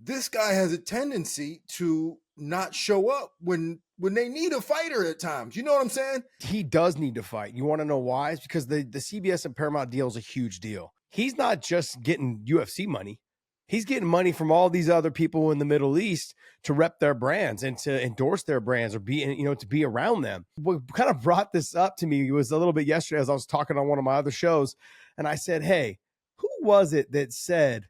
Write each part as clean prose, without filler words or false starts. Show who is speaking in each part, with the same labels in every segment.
Speaker 1: this guy has a tendency to not show up when they need a fighter at times. You know what I'm saying?
Speaker 2: He does need to fight. You want to know why? It's because the CBS and Paramount deal is a huge deal. He's not just getting UFC money. He's getting money from all these other people in the Middle East to rep their brands and to endorse their brands or to be around them. What kind of brought this up to me was a little bit yesterday as I was talking on one of my other shows. And I said, hey, who was it that said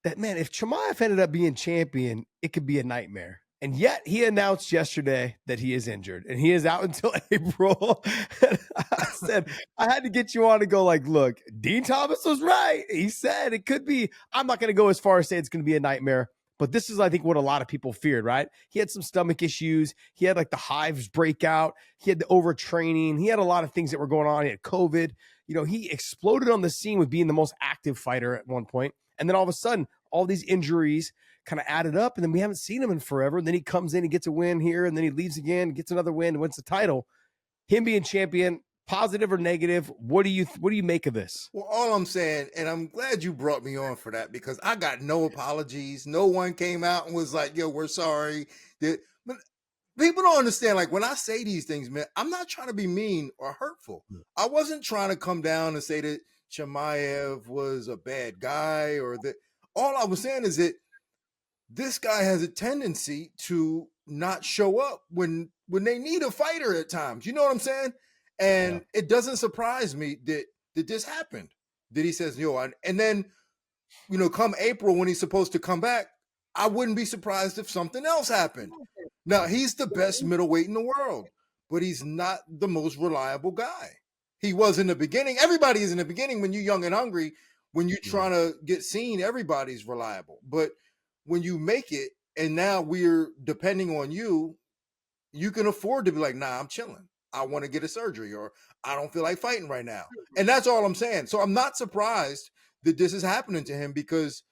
Speaker 2: that, man, if Chimaev ended up being champion, it could be a nightmare? And yet he announced yesterday that he is injured and he is out until April. And I said, I had to get you on to go like, look, Dean Thomas was right. He said it could be, I'm not going to go as far as say it's going to be a nightmare, but this is, I think, what a lot of people feared, right? He had some stomach issues. He had like the hives breakout. He had the overtraining. He had a lot of things that were going on. He had COVID. He exploded on the scene with being the most active fighter at one point. And then all of a sudden, all these injuries kind of added up, and then we haven't seen him in forever. And then he comes in, he gets a win here, and then he leaves again, gets another win, and wins the title. Him being champion, positive or negative, what do you make of this?
Speaker 1: Well, all I'm saying, and I'm glad you brought me on for that because I got no apologies. No one came out and was like, yo, we're sorry. But people don't understand, like when I say these things, man, I'm not trying to be mean or hurtful. I wasn't trying to come down and say that Chimaev was a bad guy or that. All I was saying is that this guy has a tendency to not show up when they need a fighter at times. You know what I'm saying? And it doesn't surprise me that this happened. That he says, and then, come April when he's supposed to come back, I wouldn't be surprised if something else happened. Now, he's the best middleweight in the world, but he's not the most reliable guy. He was in the beginning. Everybody is in the beginning when you're young and hungry. When you're trying to get seen, everybody's reliable. But when you make it and now we're depending on you, you can afford to be like, nah, I'm chilling. I want to get a surgery or I don't feel like fighting right now. And that's all I'm saying. So I'm not surprised that this is happening to him because,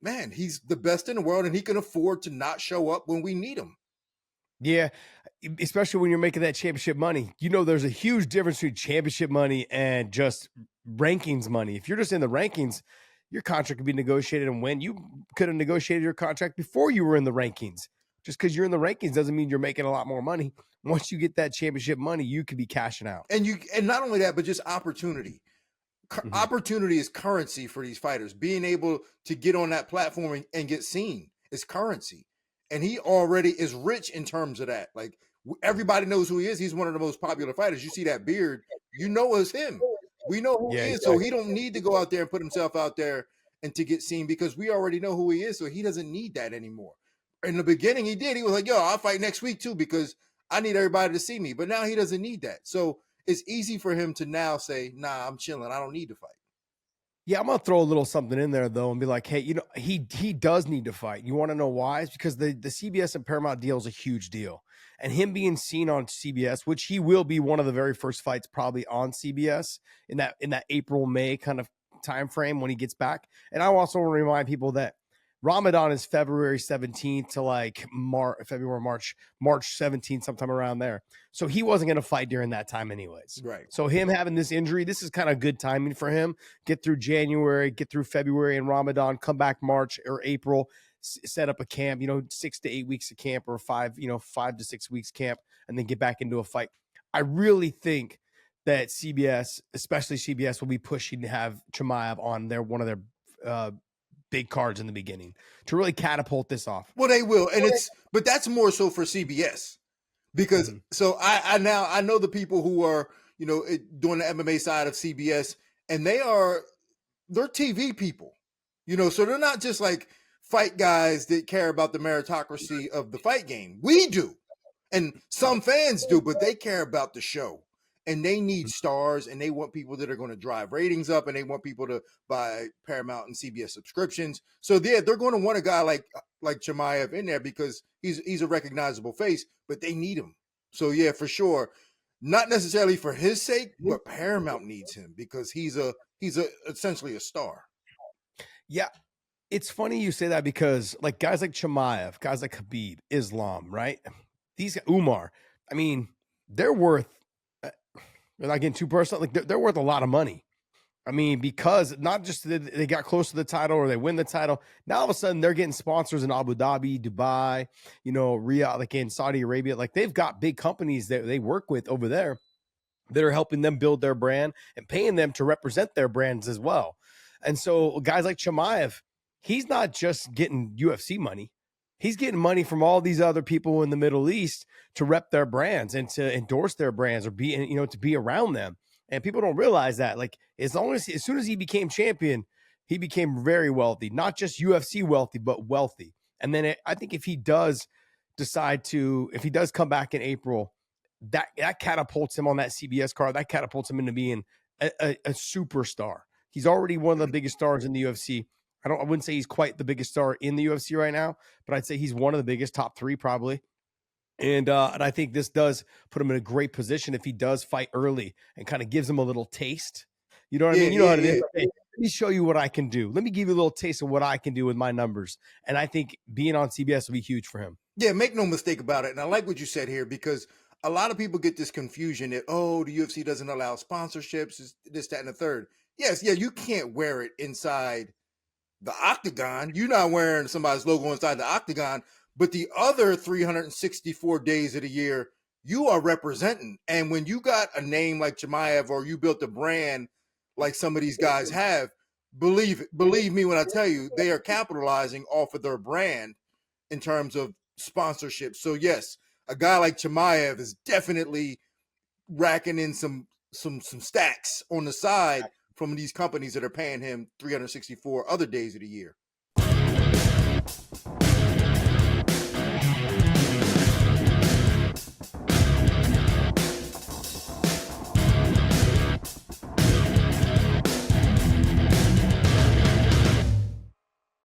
Speaker 1: man, he's the best in the world and he can afford to not show up when we need him.
Speaker 2: Yeah, especially when you're making that championship money. There's a huge difference between championship money and just rankings money. If you're just in the rankings, your contract could be negotiated and when you could have negotiated your contract before you were in the rankings. Just because you're in the rankings doesn't mean you're making a lot more money. Once you get that championship money, you could be cashing out.
Speaker 1: And not only that, but just opportunity. Opportunity is currency for these fighters. Being able to get on that platform and get seen is currency. And he already is rich in terms of that. Like everybody knows who he is. He's one of the most popular fighters. You see that beard, it's him. We know who he is. Exactly. So he don't need to go out there and put himself out there and to get seen because we already know who he is. So he doesn't need that anymore. In the beginning, he did. He was like, yo, I'll fight next week too because I need everybody to see me. But now he doesn't need that. So it's easy for him to now say, nah, I'm chilling. I don't need to fight.
Speaker 2: Yeah, I'm going to throw a little something in there, though, and be like, hey, he does need to fight. You want to know why? It's because the CBS and Paramount deal is a huge deal. And him being seen on CBS, which he will be one of the very first fights probably on CBS in that April, May kind of time frame when he gets back. And I also want to remind people that Ramadan is February 17th to like March 17th, sometime around there. So he wasn't going to fight during that time anyways.
Speaker 1: Right.
Speaker 2: So him having this injury, this is kind of good timing for him. Get through January, get through February and Ramadan, come back March or April, set up a camp, 6 to 8 weeks of camp or 5 to 6 weeks camp, and then get back into a fight. I really think that CBS, especially CBS, will be pushing to have Chimaev on one of their big cards in the beginning to really catapult this off.
Speaker 1: Well, they will. But that's more so for CBS because so I know the people who are, doing the MMA side of CBS and they're TV people, so they're not just like fight guys that care about the meritocracy of the fight game. We do. And some fans do, but they care about the show. And they need stars and they want people that are going to drive ratings up and they want people to buy Paramount and CBS subscriptions. So they're going to want a guy like Chimaev in there because he's a recognizable face, but they need him. So yeah, for sure. Not necessarily for his sake, but Paramount needs him because he's essentially a star.
Speaker 2: Yeah. It's funny you say that because like guys like Chimaev, guys like Khabib, Islam, right? These Umar, I mean, they're worth, without getting too personal, like they're worth a lot of money. I mean, because not just that they got close to the title or they win the title, now all of a sudden they're getting sponsors in Abu Dhabi, Dubai, Riyadh, like in Saudi Arabia. Like they've got big companies that they work with over there that are helping them build their brand and paying them to represent their brands as well. And so guys like Chimaev, he's not just getting UFC money. He's getting money from all these other people in the Middle East to rep their brands and to endorse their brands or to be around them. And people don't realize that. Like as soon as he became champion, he became very wealthy, not just UFC wealthy, but wealthy. And then I think if he does come back in April, that catapults him on that CBS card. That catapults him into being a superstar. He's already one of the biggest stars in the UFC. I wouldn't say he's quite the biggest star in the UFC right now, but I'd say he's one of the biggest, top 3 probably. And I think this does put him in a great position if he does fight early and kind of gives him a little taste. You know what I mean? You know how it is. Hey, let me show you what I can do. Let me give you a little taste of what I can do with my numbers. And I think being on CBS will be huge for him.
Speaker 1: Yeah, make no mistake about it. And I like what you said here because a lot of people get this confusion that, the UFC doesn't allow sponsorships, this, that, and the third. Yes, yeah, you can't wear it inside the octagon. You're not wearing somebody's logo inside the octagon, but the other 364 days of the year, you are representing. And when you got a name like Chimaev or you built a brand like some of these guys have, believe me when I tell you, they are capitalizing off of their brand in terms of sponsorship. So yes, a guy like Chimaev is definitely racking in some stacks on the side from these companies that are paying him 364 other days of the year.